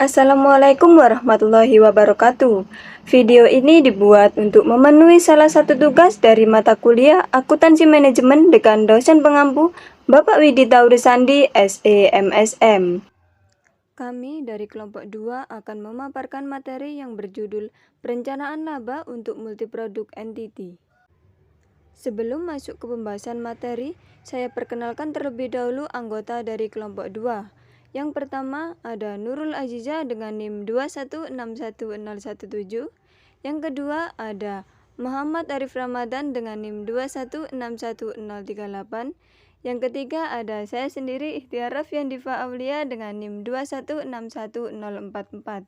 Assalamualaikum warahmatullahi wabarakatuh. Video ini dibuat untuk memenuhi salah satu tugas dari mata kuliah Akuntansi Manajemen dengan dosen pengampu Bapak Widi Taurisandi, SE MSM. Kami dari kelompok 2 akan memaparkan materi yang berjudul Perencanaan Laba untuk Multiproduk Entity. Sebelum masuk ke pembahasan materi, saya perkenalkan terlebih dahulu anggota dari kelompok 2. Yang pertama ada Nurul Aziza dengan NIM 2161017. Yang kedua ada Muhammad Arif Ramadan dengan NIM 2161038. Yang ketiga ada saya sendiri Ikhtiar Rafyandifa Aulia dengan NIM 2161044.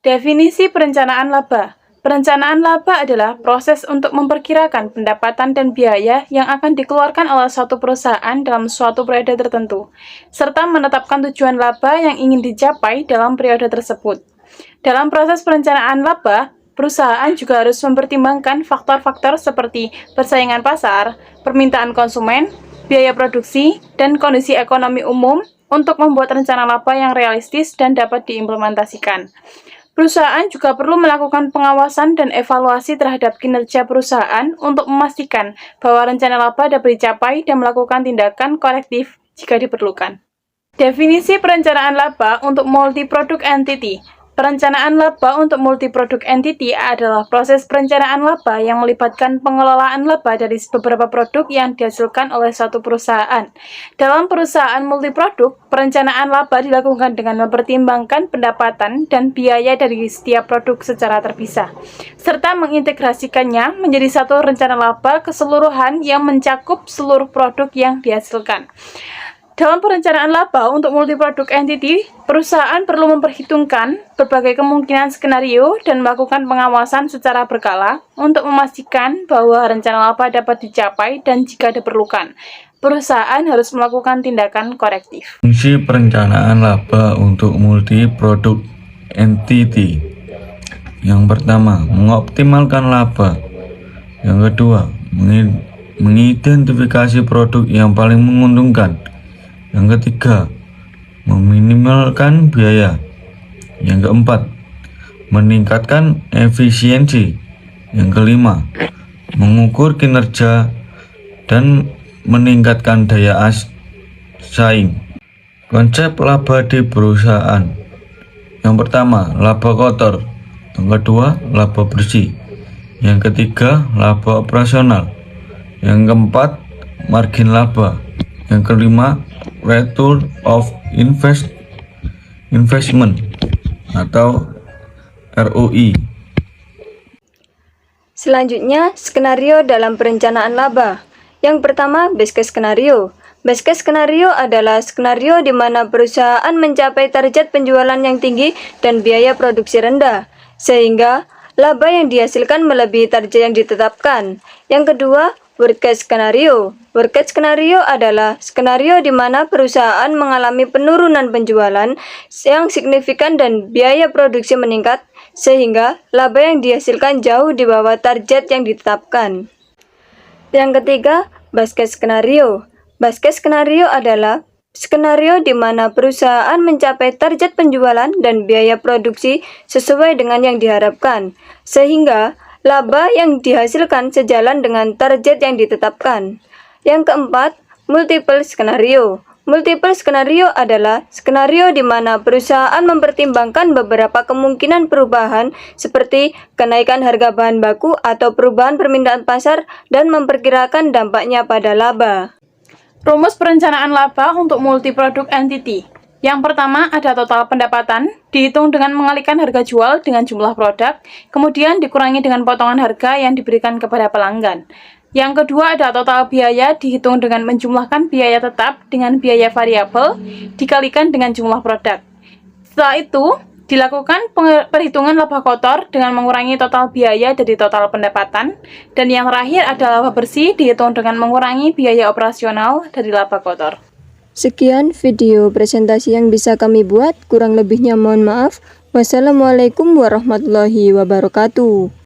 Definisi perencanaan laba. Perencanaan laba adalah proses untuk memperkirakan pendapatan dan biaya yang akan dikeluarkan oleh suatu perusahaan dalam suatu periode tertentu, serta menetapkan tujuan laba yang ingin dicapai dalam periode tersebut. Dalam proses perencanaan laba, perusahaan juga harus mempertimbangkan faktor-faktor seperti persaingan pasar, permintaan konsumen, biaya produksi, dan kondisi ekonomi umum untuk membuat rencana laba yang realistis dan dapat diimplementasikan. Perusahaan juga perlu melakukan pengawasan dan evaluasi terhadap kinerja perusahaan untuk memastikan bahwa rencana laba dapat dicapai dan melakukan tindakan korektif jika diperlukan. Definisi perencanaan laba untuk multiproduk entity. Perencanaan laba untuk multiproduk entity adalah proses perencanaan laba yang melibatkan pengelolaan laba dari beberapa produk yang dihasilkan oleh suatu perusahaan. Dalam perusahaan multiproduk, perencanaan laba dilakukan dengan mempertimbangkan pendapatan dan biaya dari setiap produk secara terpisah, serta mengintegrasikannya menjadi satu rencana laba keseluruhan yang mencakup seluruh produk yang dihasilkan. Dalam perencanaan laba untuk multiproduk entity, perusahaan perlu memperhitungkan berbagai kemungkinan skenario dan melakukan pengawasan secara berkala untuk memastikan bahwa rencana laba dapat dicapai dan jika diperlukan, perusahaan harus melakukan tindakan korektif. Fungsi perencanaan laba untuk multiproduk entity. Yang pertama, mengoptimalkan laba. Yang kedua, mengidentifikasi produk yang paling menguntungkan. Yang ketiga, meminimalkan biaya. Yang keempat, meningkatkan efisiensi. Yang kelima, mengukur kinerja dan meningkatkan daya saing. Konsep laba di perusahaan. Yang pertama, laba kotor. Yang kedua, laba bersih. Yang ketiga, laba operasional. Yang keempat, margin laba. Yang kelima, return of investment atau ROI. Selanjutnya, skenario dalam perencanaan laba. Yang pertama, best case skenario. Best case skenario adalah skenario di mana perusahaan mencapai target penjualan yang tinggi dan biaya produksi rendah, sehingga laba yang dihasilkan melebihi target yang ditetapkan. Yang kedua, worst case skenario. Worst case skenario adalah skenario di mana perusahaan mengalami penurunan penjualan yang signifikan dan biaya produksi meningkat, sehingga laba yang dihasilkan jauh di bawah target yang ditetapkan. Yang ketiga, best case skenario. Best case skenario adalah skenario di mana perusahaan mencapai target penjualan dan biaya produksi sesuai dengan yang diharapkan, sehingga laba yang dihasilkan sejalan dengan target yang ditetapkan. Yang keempat, multiple skenario. Multiple skenario adalah skenario di mana perusahaan mempertimbangkan beberapa kemungkinan perubahan seperti kenaikan harga bahan baku atau perubahan permintaan pasar dan memperkirakan dampaknya pada laba. Rumus perencanaan laba untuk multiproduk entity. Yang pertama ada total pendapatan, dihitung dengan mengalihkan harga jual dengan jumlah produk, kemudian dikurangi dengan potongan harga yang diberikan kepada pelanggan. Yang kedua ada total biaya, dihitung dengan menjumlahkan biaya tetap dengan biaya variabel, dikalikan dengan jumlah produk. Setelah itu, dilakukan perhitungan laba kotor dengan mengurangi total biaya dari total pendapatan. Dan yang terakhir adalah laba bersih, dihitung dengan mengurangi biaya operasional dari laba kotor. Sekian video presentasi yang bisa kami buat, kurang lebihnya mohon maaf. Wassalamualaikum warahmatullahi wabarakatuh.